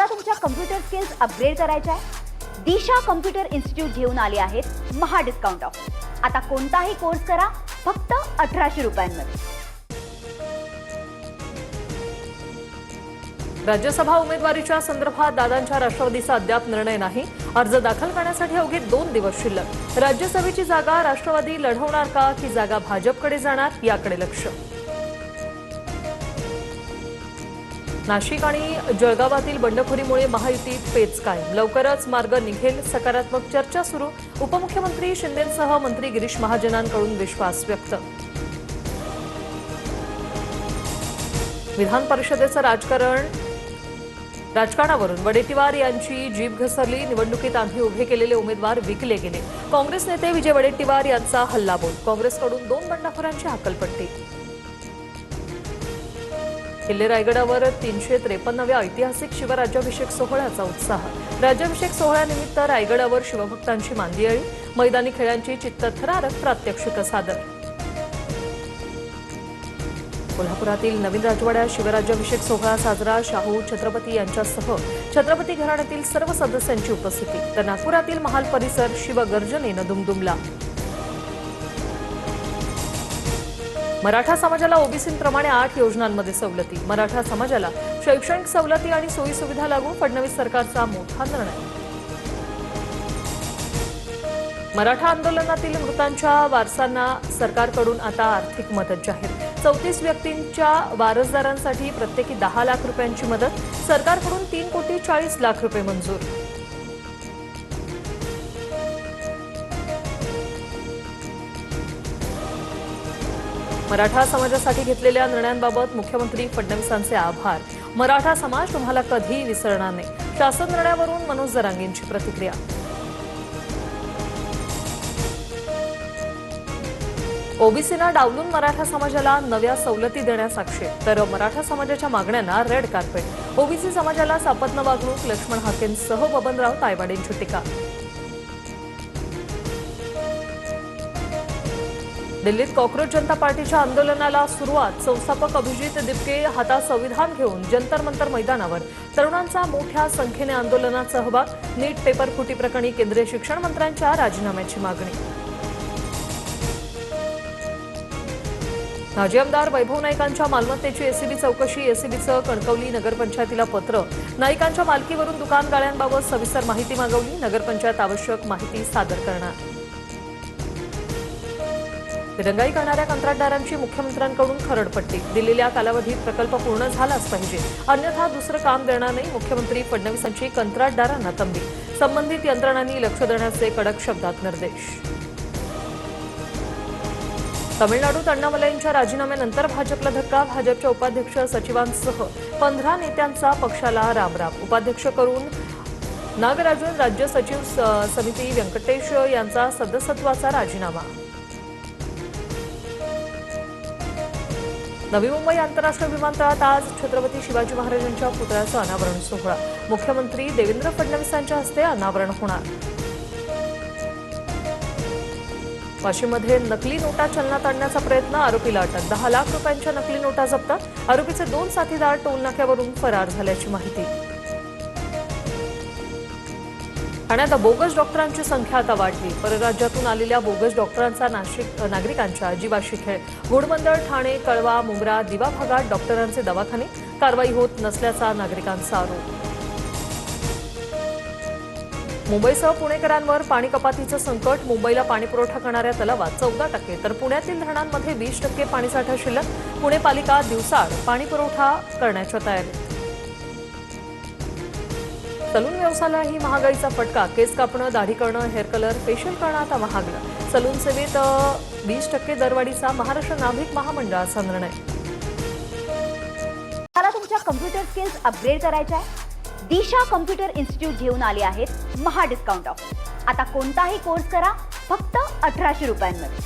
तुम्हाला तुमच्या computer skills upgrade करायच्या आहे? दिशा कम्प्युटर इन्स्टिट्यूट घेऊन आले आहेत महा डिस्काउंट ऑफर. आता कोणताही कोर्स करा फक्त 1800 रुपयांमध्ये. राज्यसभा उमेदवारीच्या संदर्भात दादांच्या राष्ट्रवादीचा अद्याप निर्णय नाही. अर्ज दाखल करण्यासाठी अवघे 2 दिवस शिल्लक. राज्यसभेची जागा राष्ट्रवादी लढवणार का की जागा भाजपकडे जाणार याकडे लक्ष. नाशिक आणि जळगावातील बंडखोरीमुळे महायुतीत पेच कायम. लवकरच मार्ग निघेल, सकारात्मक चर्चा सुरू. उपमुख्यमंत्री शिंदेंसह मंत्री गिरीश महाजनांकडून विश्वास व्यक्त. विधान परिषदेचं राजकारणावरून वडेट्टीवार यांची जीभ घसरली. निवडणुकीत आम्ही उभे केलेले उमेदवार विकले गेले. काँग्रेस नेते विजय वडेट्टीवार यांचा हल्लाबोल. काँग्रेसकडून 2 बंडखोरांची हकलपट्टी. किल्ले रायगडावर 353व्या ऐतिहासिक शिवराज्याभिषेक सोहळ्याचा उत्साह. राज्याभिषेक सोहळ्यानिमित्त रायगडावर शिवभक्तांची मांदियाळी. मैदानी खेळांची चित्तथरारक प्रात्यक्षिक सादर. कोल्हापुरातील नवीन राजवाड्यात शिवराज्याभिषेक सोहळा साजरा. शाहू छत्रपती यांच्यासह छत्रपती घराण्यातील सर्व सदस्यांची उपस्थिती. तर नागपुरातील महाल परिसर शिवगर्जनेनं दुमदुमला. मराठा समाजाला ओबीसींप्रमाणे 8 योजनांमध्ये सवलती. मराठा समाजाला शैक्षणिक सवलती आणि सोयी सुविधा लागू. फडणवीस सरकारचा मोठा निर्णय. मराठा आंदोलनातील मृतांच्या वारसांना सरकारकडून आता आर्थिक मदत जाहीर. 34 व्यक्तींच्या वारसदारांसाठी प्रत्येकी 10 लाख रुपयांची मदत. सरकारकडून 3,40,00,000 रुपये मंजूर. मराठा समाजासाठी घेतलेल्या निर्णयांबाबत मुख्यमंत्री फडणवीसांचे आभार. मराठा समाज तुम्हाला कधी विसरणार नाही. शासन निर्णयावरून मनोज जरांगेंची प्रतिक्रिया. ओबीसीना डावलून मराठा समाजाला नव्या सवलती देण्यास आक्षेप. तर मराठा समाजाच्या मागण्यांना रेड कार्पेट. ओबीसी समाजाला सापत्न वागणूक. लक्ष्मण हाकेंसह बबनराव तायवाडेंची टीका. दिल्लीत कॉक्रोच जनता पार्टीच्या आंदोलनाला सुरुवात. संस्थापक अभिजित दिपके हातात संविधान घेऊन जंतर मंतर मैदानावर. तरुणांचा मोठ्या संख्येने आंदोलनात सहभाग. नीट पेपर फुटी प्रकरणी केंद्रीय शिक्षण मंत्र्यांच्या राजीनाम्याची मागणी. माजी आमदार वैभव नाईकांच्या मालमत्तेची एसीबी चौकशी. एसीबीचं कणकवली नगरपंचायतीला पत्र. नाईकांच्या मालकीवरून दुकान गाळ्यांबाबत सविस्तर माहिती मागवली. नगरपंचायत आवश्यक माहिती सादर करणार. दिरंगाई करणाऱ्या कंत्राटदारांची मुख्यमंत्र्यांकडून खरडपट्टी. दिलेल्या कालावधीत प्रकल्प पूर्ण झालाच पाहिजे, अन्यथा दुसरं काम देणार नाही. मुख्यमंत्री फडणवीसांची कंत्राटदारांना तंबी. संबंधित यंत्रणांनी लक्ष देण्याचे कडक शब्दात निर्देश. तमिळनाडूत अण्णामलाईंच्या राजीनाम्यानंतर भाजपला धक्का. भाजपच्या उपाध्यक्ष सचिवांसह 15 नेत्यांचा पक्षाला रामराम. उपाध्यक्ष करून नागराजन, राज्य सचिव समिती व्यंकटेश यांचा सदस्यत्वाचा राजीनामा. नवी मुंबई आंतरराष्ट्रीय विमानतळात आज छत्रपती शिवाजी महाराजांच्या पुतळ्याचं अनावरण सोहळा. मुख्यमंत्री देवेंद्र फडणवीसांच्या हस्ते अनावरण होणार. वाशिममध्ये नकली नोटा चलनात आणण्याचा प्रयत्न. आरोपीला अटक. 10 लाख रुपयांच्या नकली नोटा जप्त. आरोपीचे 2 साथीदार टोलनाक्यावरून फरार झाल्याची माहिती. ठाण्यात बोगस डॉक्टरांची संख्या आता वाढली. परराज्यातून आलेल्या बोगस डॉक्टरांचा नागरिकांच्या जीवाशी खेळ. गुडबंदर, ठाणे, कळवा, मुंब्रा, दिवा भागात डॉक्टरांचे दवाखाने. कारवाई होत नसल्याचा नागरिकांचा आरोप. मुंबईसह पुणेकरांवर पाणी कपातीचं संकट. मुंबईला पाणीपुरवठा करणाऱ्या तलावात 14% तर पुण्यातील धरणांमध्ये 20% पाणीसाठा शिल्लक. पुणे पालिका दिवसाआड पाणीपुरवठा करण्याच्या तयारीत. सलून व्यवसायालाही महागाईचा फटका. केस कापणं, दाढी करणं, हेअर कलर, फेशियल करणं आता महागलं. सलून सेवेत 20% दरवाढीचा महाराष्ट्र नाभिक महामंडळाचा निर्णय. तुम्हाला तुमच्या कम्प्युटर स्किल्स अपग्रेड करायच्या आहे? दिशा कम्प्युटर इन्स्टिट्यूट घेऊन आले आहेत महा डिस्काउंट ऑफर. आता कोणताही कोर्स करा फक्त 1800 रुपयांमध्ये.